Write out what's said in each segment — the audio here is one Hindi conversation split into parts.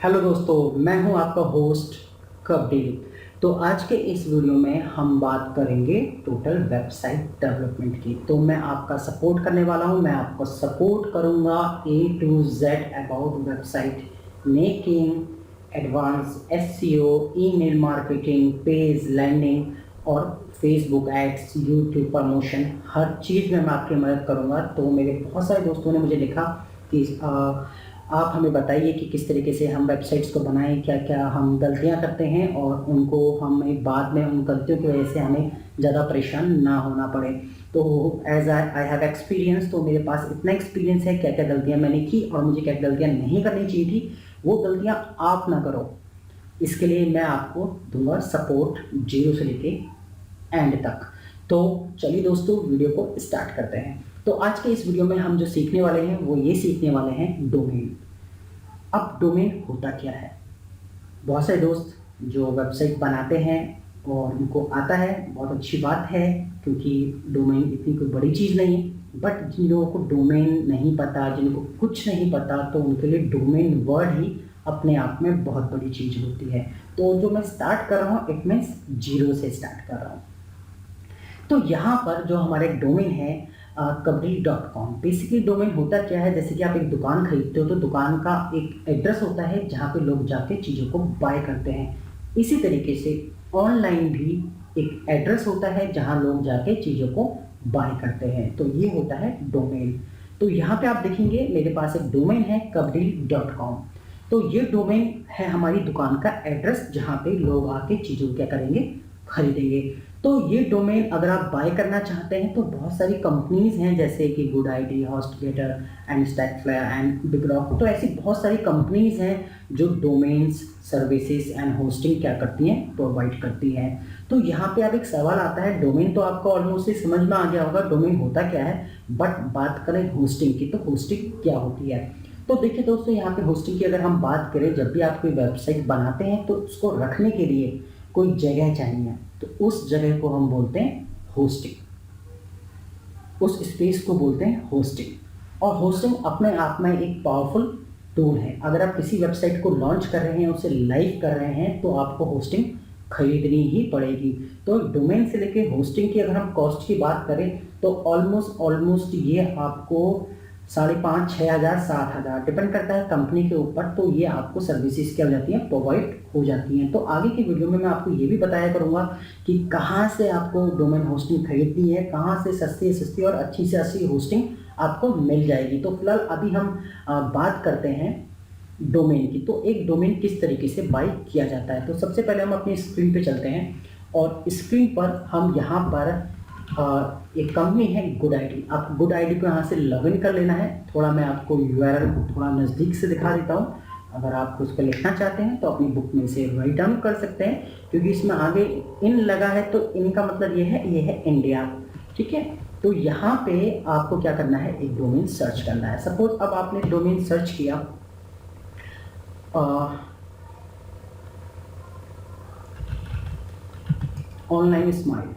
हेलो दोस्तों, मैं हूं आपका होस्ट कबीर। तो आज के इस वीडियो में हम बात करेंगे टोटल वेबसाइट डेवलपमेंट की। तो मैं आपका सपोर्ट करने वाला हूं, मैं आपको सपोर्ट करूंगा A to Z about website making, advance SEO, email marketing, page landing और फेसबुक एड्स, यूट्यूब प्रमोशन, हर चीज़ में मैं आपकी मदद करूंगा। तो मेरे बहुत सारे दोस्तों ने मुझे लिखा कि आप हमें बताइए कि किस तरीके से हम वेबसाइट्स को बनाएं, क्या क्या हम गलतियां करते हैं और उनको हमें बाद में उन गलतियों की वजह से हमें ज़्यादा परेशान ना होना पड़े। तो एज आई हैव एक्सपीरियंस, तो मेरे पास इतना एक्सपीरियंस है क्या क्या गलतियां मैंने की और मुझे क्या गलतियां नहीं करनी चाहिए थी, वो गलतियां आप ना करो। इसके लिए मैं आपको दूंगा सपोर्ट जीरो से लेके एंड तक। तो चलिए दोस्तों, वीडियो को स्टार्ट करते हैं। तो आज के इस वीडियो में हम जो सीखने वाले हैं वो ये सीखने वाले हैं डोमेन। अब डोमेन होता क्या है? बहुत सारे दोस्त जो वेबसाइट बनाते हैं और उनको आता है, बहुत अच्छी बात है, क्योंकि डोमेन इतनी कोई बड़ी चीज़ नहीं है। बट जिन लोगों को डोमेन नहीं पता, जिनको कुछ नहीं पता, तो उनके लिए डोमेन वर्ड ही अपने आप में बहुत बड़ी चीज़ होती है। तो जो मैं स्टार्ट कर रहा हूँ, इट मीन्स जीरो से स्टार्ट कर रहा हूँ। तो यहाँ पर जो हमारे डोमेन है कबड्डी.com, बेसिकली डोमेन होता क्या है, जैसे कि आप एक दुकान खरीदते हो तो दुकान का एक एड्रेस होता है जहाँ पे लोग जाके चीज़ों को बाय करते हैं। इसी तरीके से ऑनलाइन भी एक एड्रेस होता है जहाँ लोग जाके चीज़ों को बाय करते हैं। तो ये होता है डोमेन। तो यहाँ पे आप देखेंगे मेरे पास एक डोमेन है कबड्डी.com। तो ये डोमेन है हमारी दुकान का एड्रेस जहाँ पे लोग आके चीज़ों को क्या करेंगे, खरीदेंगे। तो ये डोमेन अगर आप बाय करना चाहते हैं तो बहुत सारी कंपनीज हैं, जैसे कि गुड आईडी, हॉस्टगेटर एंड स्टैकफ्लायर एंड बिगरॉक। तो ऐसी बहुत सारी कंपनीज हैं जो डोमेन्स, सर्विसेज एंड होस्टिंग क्या करती हैं, प्रोवाइड करती हैं। तो यहाँ पे अब एक सवाल आता है, डोमेन तो आपको ऑलमोस्ट ही समझ में आ गया होगा डोमेन होता क्या है, बट बात करें होस्टिंग की, तो होस्टिंग क्या होती है। तो देखिए दोस्तों, यहाँ पे होस्टिंग की अगर हम बात करें, जब भी आप कोई वेबसाइट बनाते हैं तो उसको रखने के लिए कोई जगह चाहिए, तो उस जगह को हम बोलते हैं होस्टिंग, उस स्पेस को बोलते हैं होस्टिंग। और होस्टिंग अपने आप में एक पावरफुल टूल है। अगर आप किसी वेबसाइट को लॉन्च कर रहे हैं, उसे लाइव कर रहे हैं, तो आपको होस्टिंग खरीदनी ही पड़ेगी। तो डोमेन से लेके होस्टिंग की अगर हम कॉस्ट की बात करें तो ऑलमोस्ट ये आपको 5,500-6,000 7,000 डिपेंड करता है कंपनी के ऊपर। तो ये आपको सर्विसेज क्या हो जाती हैं, प्रोवाइड हो जाती हैं। तो आगे की वीडियो में मैं आपको ये भी बताया करूँगा कि कहाँ से आपको डोमेन होस्टिंग खरीदनी है, कहाँ से सस्ती सस्ती और अच्छी से अच्छी होस्टिंग आपको मिल जाएगी। तो फिलहाल अभी हम बात करते हैं डोमेन की। तो एक डोमेन किस तरीके से बाय किया जाता है, तो सबसे पहले हम अपनी स्क्रीन पे चलते हैं और स्क्रीन पर हम यहाँ पर एक कंपनी है गुड आईडी। आप गुड आईडी को यहाँ से लॉगिन कर लेना है। थोड़ा मैं आपको यूआरएल थोड़ा नज़दीक से दिखा देता हूँ। अगर आप उसको लिखना चाहते हैं तो अपनी बुक में से राइट डाउन कर सकते हैं, क्योंकि इसमें आगे इन लगा है तो इनका मतलब ये है इंडिया। ठीक है, तो यहाँ पे आपको क्या करना है, एक डोमेन सर्च करना है। सपोज अब आपने डोमेन सर्च किया ऑनलाइन स्माइल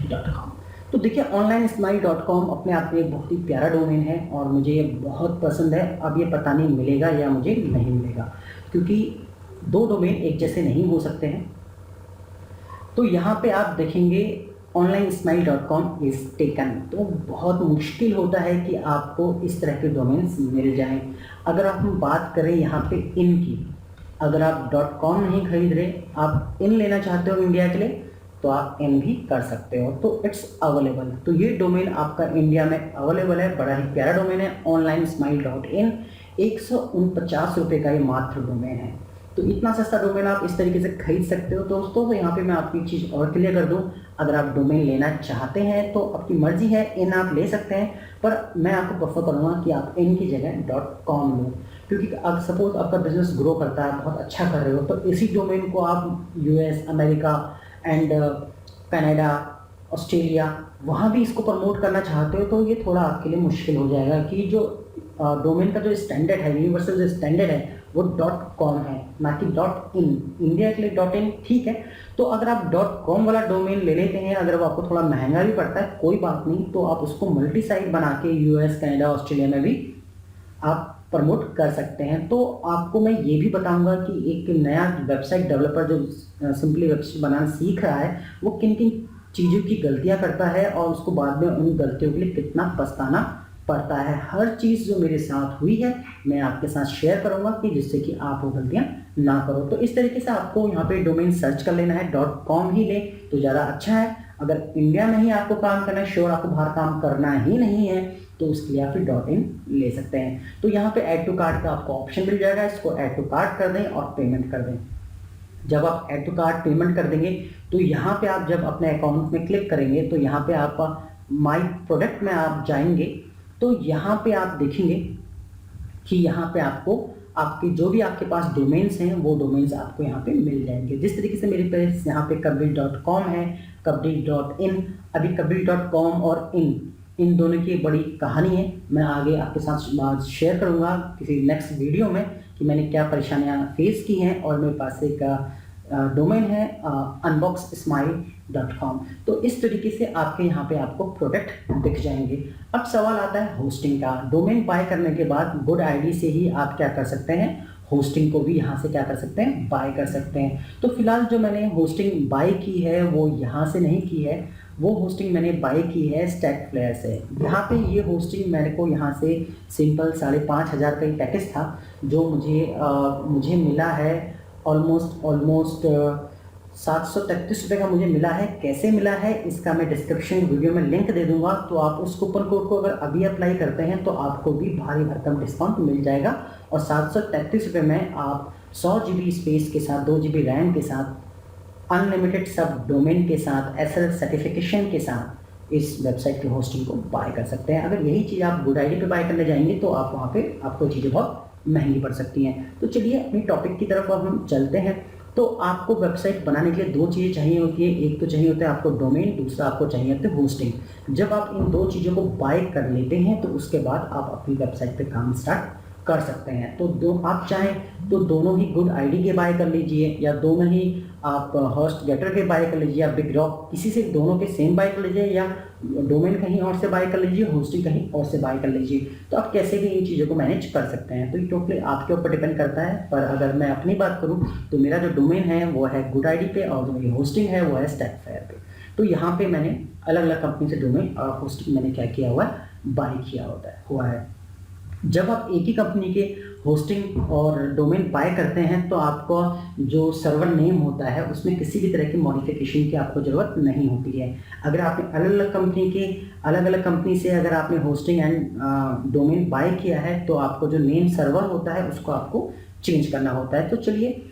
.com। तो देखिए onlinesmile.com अपने आप में एक बहुत ही प्यारा डोमेन है और मुझे ये बहुत पसंद है। अब ये पता नहीं मिलेगा या मुझे नहीं मिलेगा, क्योंकि दो डोमेन एक जैसे नहीं हो सकते हैं। तो यहाँ पे आप देखेंगे onlinesmile.com इज टेकन। तो बहुत मुश्किल होता है कि आपको इस तरह के डोमेन्स मिल जाएं। अगर हम बात करें यहाँ पे इन की, अगर आप .com नहीं खरीद रहे, आप इन लेना चाहते हो इंडिया के लिए, तो आप इन भी कर सकते हो। तो इट्स अवेलेबल। तो ये डोमेन आपका इंडिया में अवेलेबल है, बड़ा ही प्यारा डोमेन है onlinesmile.in। 149 रुपये का ये मात्र डोमेन है। तो इतना सस्ता डोमेन आप इस तरीके से खरीद सकते हो दोस्तों। तो यहाँ पे मैं आपकी चीज़ और क्लियर कर दूँ, अगर आप डोमेन लेना चाहते हैं तो आपकी मर्जी है, इन आप ले सकते हैं, पर मैं आपको प्रेफर करूँगा कि आप इन की जगह .com लो, क्योंकि अगर सपोज आपका बिजनेस ग्रो करता है, बहुत अच्छा कर रहे हो, तो इसी डोमेन को आप US, America and Canada, Australia, वहाँ भी इसको प्रमोट करना चाहते हो, तो ये थोड़ा आपके लिए मुश्किल हो जाएगा कि जो डोमेन का जो स्टैंडर्ड है, यूनिवर्सल जो स्टैंडर्ड है, वो .com है, ना कि .in। इंडिया के लिए .in ठीक है। तो अगर आप .com वाला डोमेन ले लेते हैं, अगर वो आपको थोड़ा महंगा भी पड़ता है, कोई बात नहीं, तो आप उसको मल्टी साइट बना के यूएस, कनाडा, ऑस्ट्रेलिया में भी आप प्रमोट कर सकते हैं। तो आपको मैं ये भी बताऊंगा कि एक नया वेबसाइट डेवलपर जो सिंपली वेबसाइट बनाना सीख रहा है वो किन किन चीज़ों की गलतियां करता है और उसको बाद में उन गलतियों के लिए कितना पछताना पड़ता है। हर चीज़ जो मेरे साथ हुई है मैं आपके साथ शेयर करूंगा कि जिससे कि आप वो गलतियां ना करो। तो इस तरीके से आपको यहाँ पे डोमेन सर्च कर लेना है, .com ही ले तो ज़्यादा अच्छा है। अगर इंडिया में ही आपको काम करना है, श्योर आपको बाहर काम करना ही नहीं है, तो उसके लिए आप फिर .in ले सकते हैं। तो यहाँ पे ऐड टू कार्ट का आपको ऑप्शन मिल जाएगा, इसको ऐड टू कार्ट कर दें और पेमेंट कर दें। जब आप ऐड टू कार्ट पेमेंट कर देंगे तो यहाँ पे आप जब अपने अकाउंट में क्लिक करेंगे तो यहाँ पे आप माई प्रोडक्ट में आप जाएंगे तो यहाँ पे आप देखेंगे कि यहाँ पे आपको आपके जो भी आपके पास डोमेन्स हैं वो डोमेन्स आपको यहाँ पे मिल जाएंगे। जिस तरीके से मेरे पास यहाँ पे कबीर.com है, कबीर.in। अभी कबीर.com और इन दोनों की बड़ी कहानी है, मैं आगे आपके साथ शेयर करूँगा किसी नेक्स्ट वीडियो में कि मैंने क्या परेशानियाँ फेस की हैं। और मेरे पास एक डोमेन है unboxsmile.com। तो इस तरीके से आपके यहाँ पे आपको प्रोडक्ट दिख जाएंगे। अब सवाल आता है होस्टिंग का। डोमेन बाय करने के बाद गुड आईडी से ही आप क्या कर सकते हैं, होस्टिंग को भी यहाँ से क्या कर सकते हैं, बाय कर सकते हैं। तो फिलहाल जो मैंने होस्टिंग बाय की है वो यहाँ से नहीं की है, वो होस्टिंग मैंने बाय की है स्टैकफ्लेयर से। यहाँ पे ये होस्टिंग मेरे को यहाँ से सिंपल 5,500 का ही पैकेज था जो मुझे मिला है ऑलमोस्ट 733 रुपये का मुझे मिला है। कैसे मिला है इसका मैं डिस्क्रिप्शन वीडियो में लिंक दे दूंगा। तो आप उस कूपन कोड को अगर अभी अप्लाई करते हैं तो आपको भी भारी भरकम डिस्काउंट मिल जाएगा। और 733 रुपये में आप 100 GB स्पेस के साथ, 2 GB रैम के साथ, अनलिमिटेड सब डोमेन के साथ, SSL सर्टिफिकेशन के साथ इस वेबसाइट की होस्टिंग को बाय कर सकते हैं। अगर यही चीज़ आप गुड आईडी पे बाय करने जाएंगे तो आप वहाँ पे आपको चीज़ें बहुत महंगी पड़ सकती हैं। तो चलिए अपनी टॉपिक की तरफ अब हम चलते हैं। तो आपको वेबसाइट बनाने के लिए 2 चीज़ें चाहिए होती है, एक तो चाहिए होता है आपको डोमेन, दूसरा आपको चाहिए होता है होस्टिंग। जब आप इन 2 चीज़ों को बाय कर लेते हैं तो उसके बाद आप अपनी वेबसाइट पे काम स्टार्ट कर सकते हैं। तो आप चाहें तो दोनों ही गुड आईडी के बाय कर लीजिए या दोनों ही आप होस्ट गेटर के बाय कर लीजिए या बिग रॉक, किसी से दोनों के सेम बाय कर लीजिए या डोमेन कहीं और से बाय कर लीजिए, होस्टिंग कहीं और से बाय कर लीजिए। तो आप कैसे भी इन चीज़ों को मैनेज कर सकते हैं। तो ये टोटली आपके ऊपर डिपेंड करता है। पर अगर मैं अपनी बात करूँ तो मेरा जो डोमेन है वो है गुड आईडी पे और जो मेरी होस्टिंग है वो है स्टैकफ्लेयर पे। तो यहाँ पे मैंने अलग अलग कंपनी से डोमेन और होस्टिंग मैंने क्या किया हुआ है, बाय किया हुआ है। जब आप एक ही कंपनी के होस्टिंग और डोमेन बाय करते हैं तो आपको जो सर्वर नेम होता है उसमें किसी भी तरह की मॉडिफिकेशन की आपको ज़रूरत नहीं होती है। अगर आपने अलग अलग कंपनी से अगर आपने होस्टिंग एंड डोमेन बाय किया है तो आपको जो नेम सर्वर होता है उसको आपको चेंज करना होता है। तो चलिए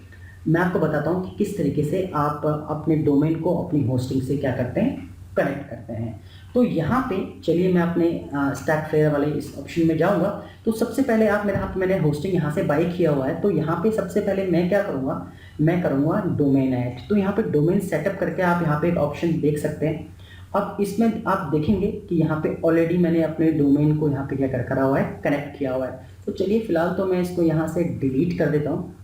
मैं आपको बताता हूँ कि किस तरीके से आप अपने डोमेन को अपनी होस्टिंग से क्या करते हैं, कनेक्ट करते हैं। तो यहाँ पे चलिए मैं अपने स्टैकफ्लेयर वाले इस ऑप्शन में जाऊँगा। तो सबसे पहले मैंने होस्टिंग यहाँ से बाय किया हुआ है। तो यहाँ पे सबसे पहले मैं क्या करूँगा, मैं करूँगा डोमेन ऐड। तो यहाँ पे डोमेन सेटअप करके आप यहाँ पे एक ऑप्शन देख सकते हैं। अब इसमें आप देखेंगे कि यहाँ पे ऑलरेडी मैंने अपने डोमेन को यहाँ पे क्या करा हुआ है, कनेक्ट किया हुआ है। तो चलिए फिलहाल तो मैं इसको यहाँ से डिलीट कर देता हूँ,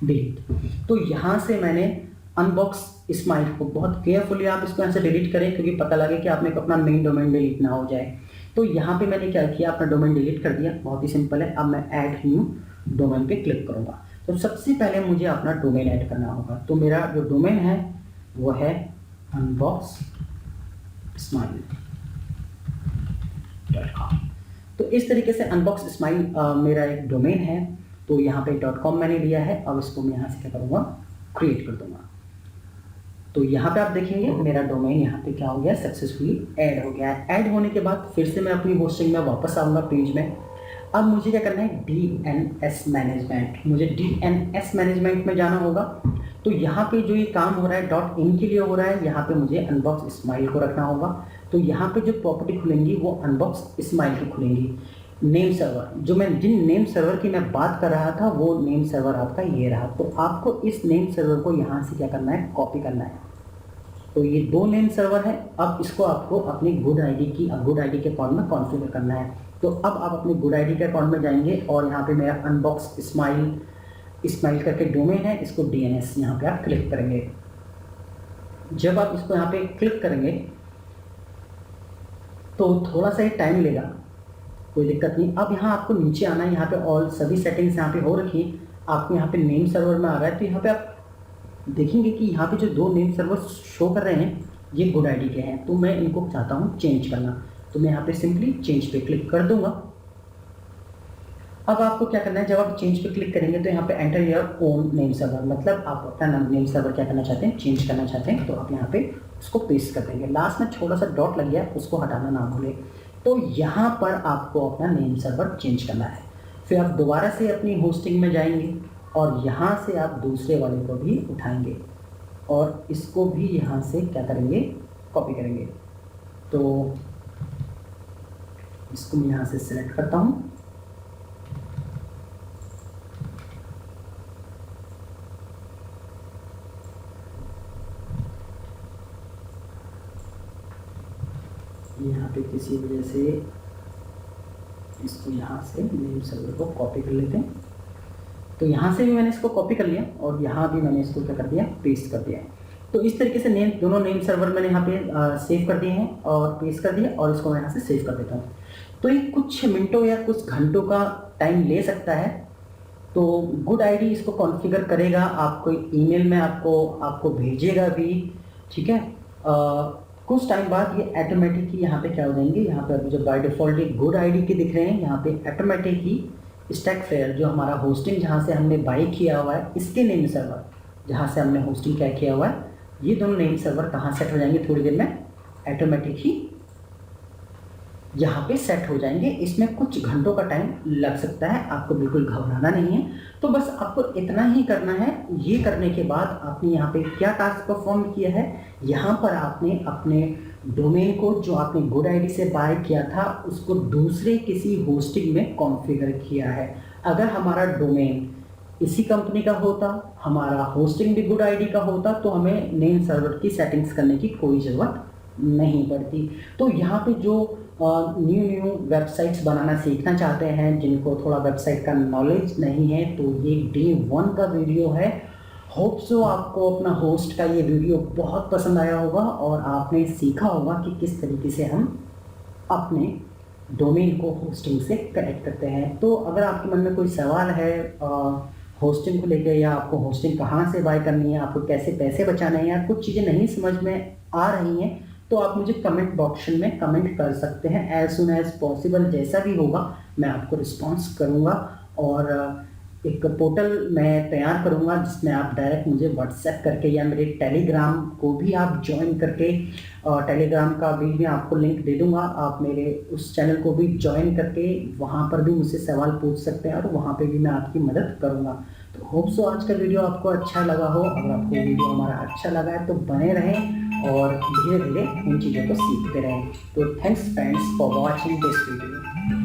डिलीट। तो यहाँ से मैंने अनबॉक्स स्माइल को बहुत केयरफुली आप इसको यहाँ से डिलीट करें क्योंकि पता लगे कि आपने अपना मेन डोमेन डिलीट ना हो जाए। तो यहाँ पे मैंने क्या किया, अपना डोमेन डिलीट कर दिया, बहुत ही सिंपल है। अब मैं ऐड न्यू डोमेन पे क्लिक करूँगा। तो सबसे पहले मुझे अपना डोमेन ऐड करना होगा। तो मेरा जो डोमेन है वो है unboxsmile.com। तो इस तरीके से अनबॉक्स स्माइल मेरा एक डोमेन है। तो यहाँ पे .com मैंने लिया है। अब इसको मैं यहाँ से क्या करूँगा, क्रिएट कर दूँगा। तो यहाँ पे आप देखेंगे मेरा डोमेन यहाँ पे क्या हो गया, सक्सेसफुली ऐड हो गया है। ऐड होने के बाद फिर से मैं अपनी होस्टिंग में वापस आऊँगा पेज में। अब मुझे क्या करना है, DNS मैनेजमेंट। मुझे DNS मैनेजमेंट में जाना होगा। तो यहाँ पे जो ये काम हो रहा है .in के लिए हो रहा है, यहाँ पे मुझे अनबॉक्स स्माइल को रखना होगा। तो यहाँ पे जो प्रॉपर्टी खुलेंगी वो अनबॉक्स स्माइल की खुलेंगी। नेम सर्वर, जिन नेम सर्वर की मैं बात कर रहा था वो नेम सर्वर आपका ये रहा। तो आपको इस नेम सर्वर को यहाँ से क्या करना है, कॉपी करना है। तो ये 2 नेम सर्वर है। अब इसको आपको अपनी गुड आईडी के अकाउंट में कॉन्फ़िगर करना है। तो अब आप अपने गुड आईडी के अकाउंट में जाएंगे और यहाँ पे मेरा अनबॉक्स स्माइल करके डोमेन है, इसको DNS यहाँ पे आप क्लिक करेंगे। जब आप इसको यहाँ पे क्लिक करेंगे तो थोड़ा सा ही टाइम लेगा। कोई दिक्कत नहीं। अब यहाँ आपको नीचे आना है, यहाँ पे ऑल सभी सेटिंग्स यहाँ पे हो रखी है। आपको यहाँ पे नेम सर्वर में आ रहा है, तो यहाँ पे आप देखेंगे कि यहाँ पे जो 2 नेम सर्वर शो कर रहे हैं ये गुड आईडी के हैं, तो मैं इनको चाहता हूँ चेंज करना। तो मैं यहाँ पे सिंपली चेंज पे क्लिक कर दूंगा। अब आपको क्या करना है, जब आप चेंज पे क्लिक करेंगे तो यहाँ पे enter your own name server, मतलब आप अपना नेम सर्वर क्या करना चाहते हैं, चेंज करना चाहते हैं। तो आप यहाँ पे उसको पेस्ट कर देंगे। लास्ट में छोटा सा डॉट लग गया, उसको हटाना ना भूलें। तो यहाँ पर आपको अपना नेम सर्वर चेंज करना है। फिर आप दोबारा से अपनी होस्टिंग में जाएंगे और यहाँ से आप दूसरे वाले को भी उठाएंगे और इसको भी यहाँ से क्या करेंगे, कॉपी करेंगे। तो इसको मैं यहाँ से सिलेक्ट करता हूँ, यहाँ पे किसी वजह से इसको यहाँ से नेम सर्वर को कॉपी कर लेते हैं। तो यहाँ से भी मैंने इसको कॉपी कर लिया और यहाँ भी मैंने इसको क्या कर दिया, पेस्ट कर दिया। तो इस तरीके से दोनों नेम सर्वर मैंने यहाँ पे सेव कर दिए हैं और पेस्ट कर दिया, और इसको मैं यहाँ से सेव कर देता हूँ। तो ये कुछ मिनटों या कुछ घंटों का टाइम ले सकता है। तो गुड आईडी इसको कॉन्फ़िगर करेगा, आपको ईमेल में आपको भेजेगा भी, ठीक है। कुछ टाइम बाद ये ऑटोमेटिक ही यहाँ पे क्या हो जाएंगे, यहाँ पे अभी जो बाय डिफ़ॉल्ट गुड आईडी के दिख रहे हैं, यहाँ पे ऑटोमेटिक ही स्टैकफेयर जो हमारा होस्टिंग जहाँ से हमने बाय किया हुआ है, इसके नेम सर्वर जहाँ से हमने होस्टिंग क्या किया हुआ है, ये दोनों नेम सर्वर कहाँ सेट हो जाएंगे, थोड़ी देर में ऑटोमेटिक ही यहाँ पे सेट हो जाएंगे। इसमें कुछ घंटों का टाइम लग सकता है, आपको बिल्कुल घबराना नहीं है। तो बस आपको इतना ही करना है। ये करने के बाद आपने यहाँ पे क्या टास्क परफॉर्म किया है, यहाँ पर आपने अपने डोमेन को जो आपने गुड आईडी से बाय किया था उसको दूसरे किसी होस्टिंग में कॉन्फ़िगर किया है। अगर हमारा डोमेन इसी कंपनी का होता, हमारा होस्टिंग भी गुड आईडी का होता, तो हमें नेम सर्वर की सेटिंग्स करने की कोई ज़रूरत नहीं पड़ती। तो यहाँ पे जो न्यू वेबसाइट्स बनाना सीखना चाहते हैं, जिनको थोड़ा वेबसाइट का नॉलेज नहीं है, तो ये डे 1 का वीडियो है। होप सो आपको अपना होस्ट का ये वीडियो बहुत पसंद आया होगा और आपने सीखा होगा कि किस तरीके से हम अपने डोमेन को होस्टिंग से कनेक्ट करते हैं। तो अगर आपके मन में कोई सवाल है होस्टिंग को लेकर, या आपको होस्टिंग कहाँ से बाय करनी है, आपको कैसे पैसे बचाने हैं, या कुछ चीज़ें नहीं समझ में आ रही हैं, तो आप मुझे कमेंट बॉक्स में कमेंट कर सकते हैं। एज सुन एज पॉसिबल जैसा भी होगा मैं आपको रिस्पॉन्स करूँगा। और एक पोर्टल मैं तैयार करूँगा जिसमें आप डायरेक्ट मुझे व्हाट्सएप करके या मेरे टेलीग्राम को भी आप ज्वाइन करके, टेलीग्राम का भी मैं आपको लिंक दे दूँगा, आप मेरे उस चैनल को भी ज्वाइन करके वहाँ पर भी मुझसे सवाल पूछ सकते हैं और वहाँ पे भी मैं आपकी मदद करूँगा। तो होप सो आज का वीडियो आपको अच्छा लगा हो। अगर आपको वीडियो हमारा अच्छा लगा है तो बने रहें और धीरे धीरे इन चीज़ों को सीखते रहें। तो thanks friends for watching this video.